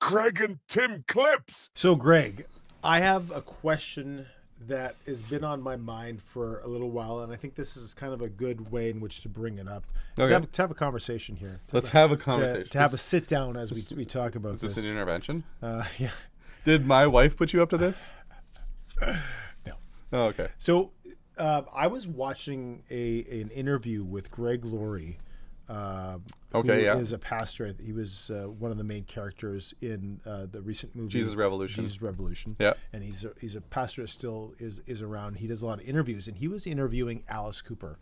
Greg and Tim clips. So, Greg, I have a question that has been on my mind for a little while, and I think this is kind of a good way in which to bring it up. Okay. To have a conversation here. Let's have a conversation. To have a sit down as we talk about Is this this. an intervention? Yeah. Did my wife put you up to this? No. Oh, okay. So I was watching an interview with Greg Laurie. Who is a pastor. He was one of the main characters in the recent movie Jesus Revolution. Yeah. And he's a pastor that still is around. He does a lot of interviews, and he was interviewing Alice Cooper.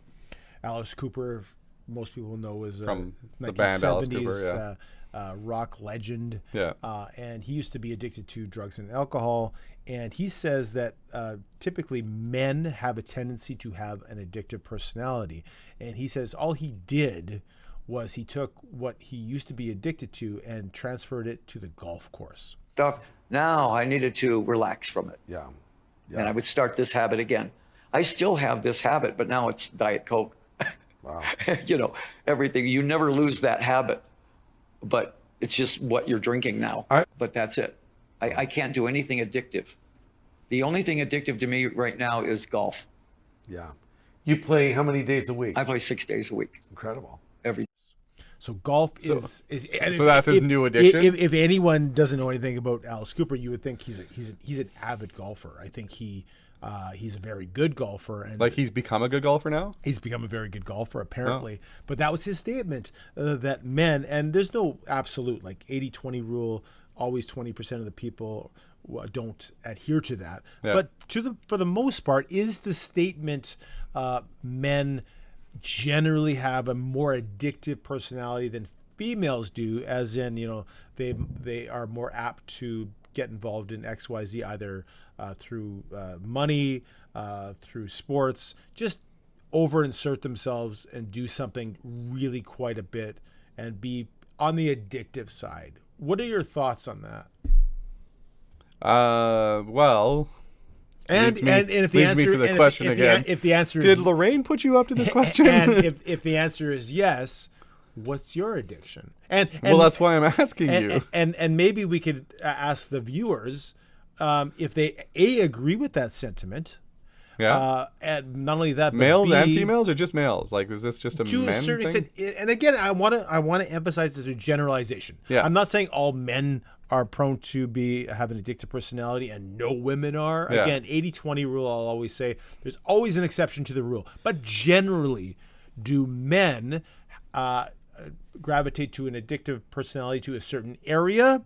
Alice Cooper, most people know, is from the band Alice Cooper, rock legend. Yeah. And he used to be addicted to drugs and alcohol. And he says that typically men have a tendency to have an addictive personality. And he says all he did was he took what he used to be addicted to and transferred it to the golf course. Now I needed to relax from it. Yeah. And I would start this habit again. I still have this habit, but now it's Diet Coke. Wow. Everything. You never lose that habit, but it's just what you're drinking now. But that's it. I can't do anything addictive. The only thing addictive to me right now is golf. Yeah. You play how many days a week? I play 6 days a week. Incredible. Every. So golf is so that's his new addiction? If anyone doesn't know anything about Alice Cooper, you would think he's an avid golfer. I think he's a very good golfer, and Like he's become a good golfer now? he's become a very good golfer apparently. But that was his statement that men, and there's no absolute like 80-20 rule, always 20% of the people don't adhere to that. Yeah. But for the most part, is the statement men generally have a more addictive personality than females do, as in, they are more apt to get involved in XYZ either through money, through sports, just over insert themselves and do something really quite a bit and be on the addictive side. What are your thoughts on that? Well, And if the leads answer me to the question again. if the answer Did is, Lorraine put you up to this question? and if the answer is yes, what's your addiction? And well, that's why I'm asking you. And maybe we could ask the viewers if they agree with that sentiment. Yeah. And not only that, but Males and B, females, or just males? Like, is this just a to men a certain thing? extent. And again, I want to emphasize this as a generalization. Yeah. I'm not saying all men are prone to have an addictive personality and no women are. Yeah. Again, 80-20 rule, I'll always say there's always an exception to the rule. But generally, do men gravitate to an addictive personality to a certain area,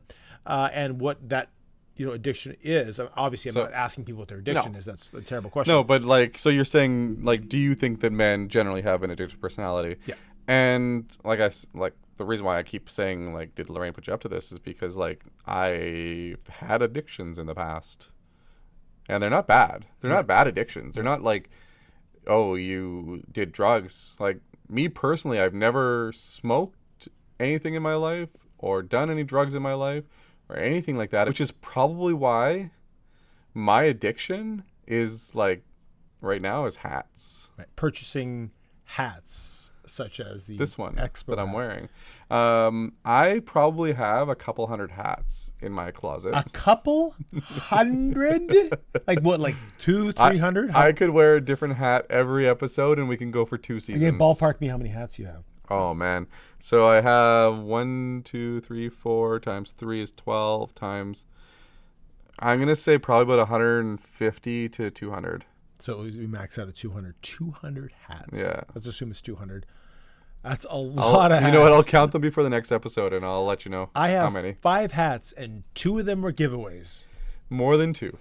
and what that addiction is? Obviously, I'm not asking people what their addiction is. That's a terrible question. No, but like, so you're saying, like, do you think that men generally have an addictive personality? Yeah. And the reason why I keep saying, like, did Lorraine put you up to this is because, like, I've had addictions in the past, and they're not bad. They're not bad addictions. They're not like, oh, you did drugs. Like, me personally, I've never smoked anything in my life or done any drugs in my life or anything like that, which is probably why my addiction is, like, right now is hats. Right. Purchasing hats such as this one Expo that I'm hat. wearing. I probably have a couple hundred hats in my closet. A couple hundred? Like what, like 200-300? I could wear a different hat every episode and we can go for 2 seasons. Okay, ballpark me how many hats you have. Oh man. So I have 1, 2, 3, 4 times 3 is 12 times, I'm going to say probably about 150 to 200. So we max out at 200. 200 hats. Yeah. Let's assume it's 200. That's a lot of hats. You know what? I'll count them before the next episode and I'll let you know I have how many. 5 hats and 2 of them were giveaways. More than 2.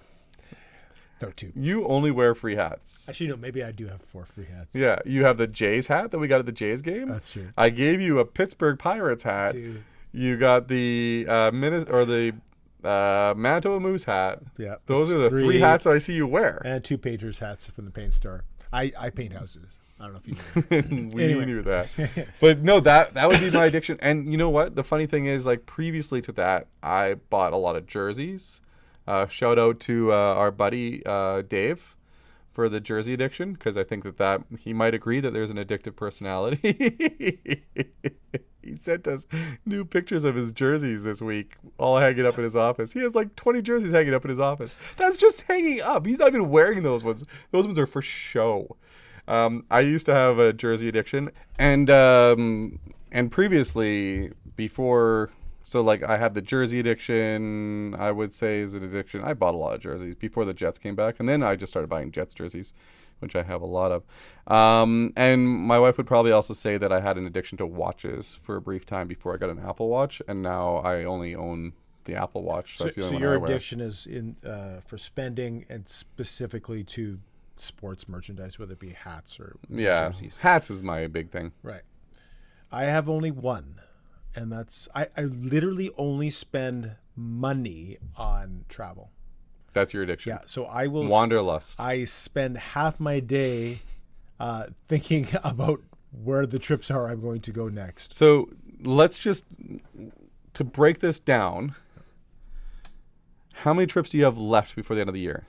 No, 2. You only wear free hats. Actually, no, maybe I do have 4 free hats. Yeah, you have the Jays hat that we got at the Jays game. That's true. I gave you a Pittsburgh Pirates hat. 2. You got the Manitoba Moose hat. Yeah. Those are the 3 3 hats that I see you wear. And 2 Patriots hats from the paint store. I paint houses. I don't know if you know. We Anyway. knew that. But no, that would be my addiction. And you know what? The funny thing is, like, previously to that, I bought a lot of jerseys. Shout out to our buddy Dave for the jersey addiction, because I think that he might agree that there's an addictive personality. He sent us new pictures of his jerseys this week, all hanging up in his office. He has like 20 jerseys hanging up in his office. That's just hanging up. He's not even wearing those ones. Those ones are for show. I used to have a jersey addiction, and previously, before, so like I had the jersey addiction, I would say is an addiction. I bought a lot of jerseys before the Jets came back, and then I just started buying Jets jerseys, which I have a lot of. And my wife would probably also say that I had an addiction to watches for a brief time before I got an Apple Watch, and now I only own the Apple Watch. So, That's the only so one your I wear. addiction is in for spending and specifically to sports merchandise, whether it be hats or jerseys. Hats is my big thing. Right. I have only one, and that's I literally only spend money on travel. That's your addiction. Yeah, so I will Wanderlust. I spend half my day thinking about where the trips are I'm going to go next. So let's just, to break this down, how many trips do you have left before the end of the year?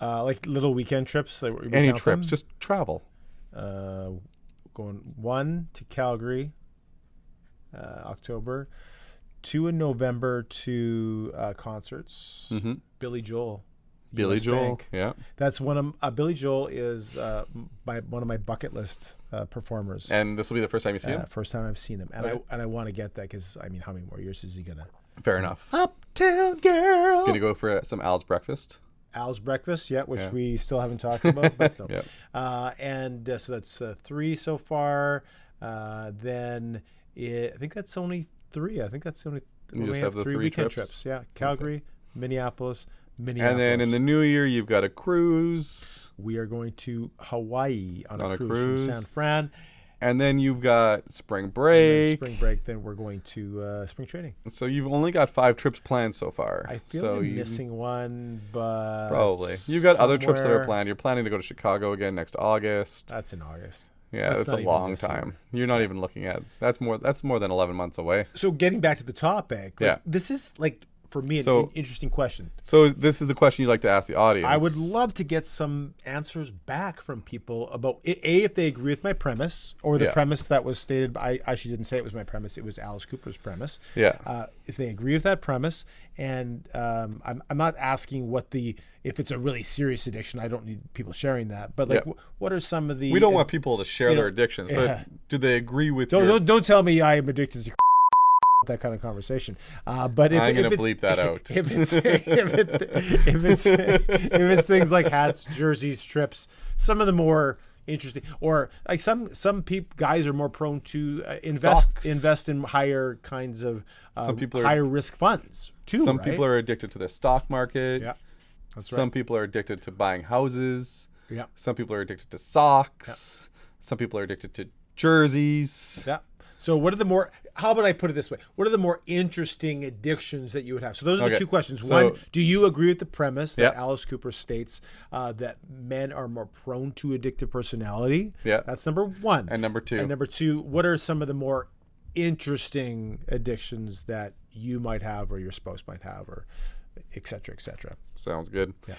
Like little weekend trips. Like, we Any count trips, them? just travel. Going one to Calgary, October, 2 in November to concerts. Mm-hmm. Billy Joel. Billy US Joel, Bank. yeah. That's one of Billy Joel is one of my bucket list performers. And this will be the first time you see him? First time I've seen him, and Okay. I want to get that because I mean, how many more years is he gonna? Fair enough. Uptown Girl. Gonna go for some Al's breakfast. Al's Breakfast, yeah, which Yeah. we still haven't talked about. But no. Yep. And so that's 3 so far. Then I think that's only 3. I think that's the only. You we just have the 3 weekend trips? Yeah, Calgary, Minneapolis. And then in the new year, you've got a cruise. we are going to Hawaii on On a a cruise cruise. from San Fran. And then you've got spring And then break. spring break. Then we're going to spring training. So you've only got 5 trips planned so far. I feel so I'm missing one, but Probably. You've got other trips that are somewhere- planned. You're planning to go to Chicago again next August. That's in August. Yeah, That's that's not a even long this year. time. You're not even looking at that's more than 11 months away. So getting back to the topic, Yeah. this is like for me an So- interesting question. So this is the question you'd like to ask the audience. I would love to get some answers back from people about if they agree with my premise or the Yeah. premise that was stated. I actually didn't say it was my premise; it was Alice Cooper's premise. Yeah. If they agree with that premise, and I'm not asking if it's a really serious addiction. I don't need people sharing that. But like, Yeah. what are some of the? We don't want people to share you their know, addictions, yeah. but do they agree with your... Don't tell me I am addicted to that kind of conversation. But if, I'm gonna if it's- bleep that out. If it's things like hats, jerseys, trips, some of the more interesting, or like some guys are more prone to Socks. invest in higher kinds of Some people are- higher risk funds too. Some right? people are addicted to the stock market. Yeah, that's Some right. people are addicted to buying houses. Yeah, Some people are addicted to socks. Some people are addicted to jerseys. yeah. So what are the more? How about I put it this way? What are the more interesting addictions that you would have? So those are the Okay. 2 questions. So- One, do you agree with the premise that Yep. Alice Cooper states that men are more prone to addictive personality? Yeah. That's number 1. And number 2. And number 2, what are some of the more interesting addictions that you might have or your spouse might have, or et cetera, et cetera? Sounds good. Yeah.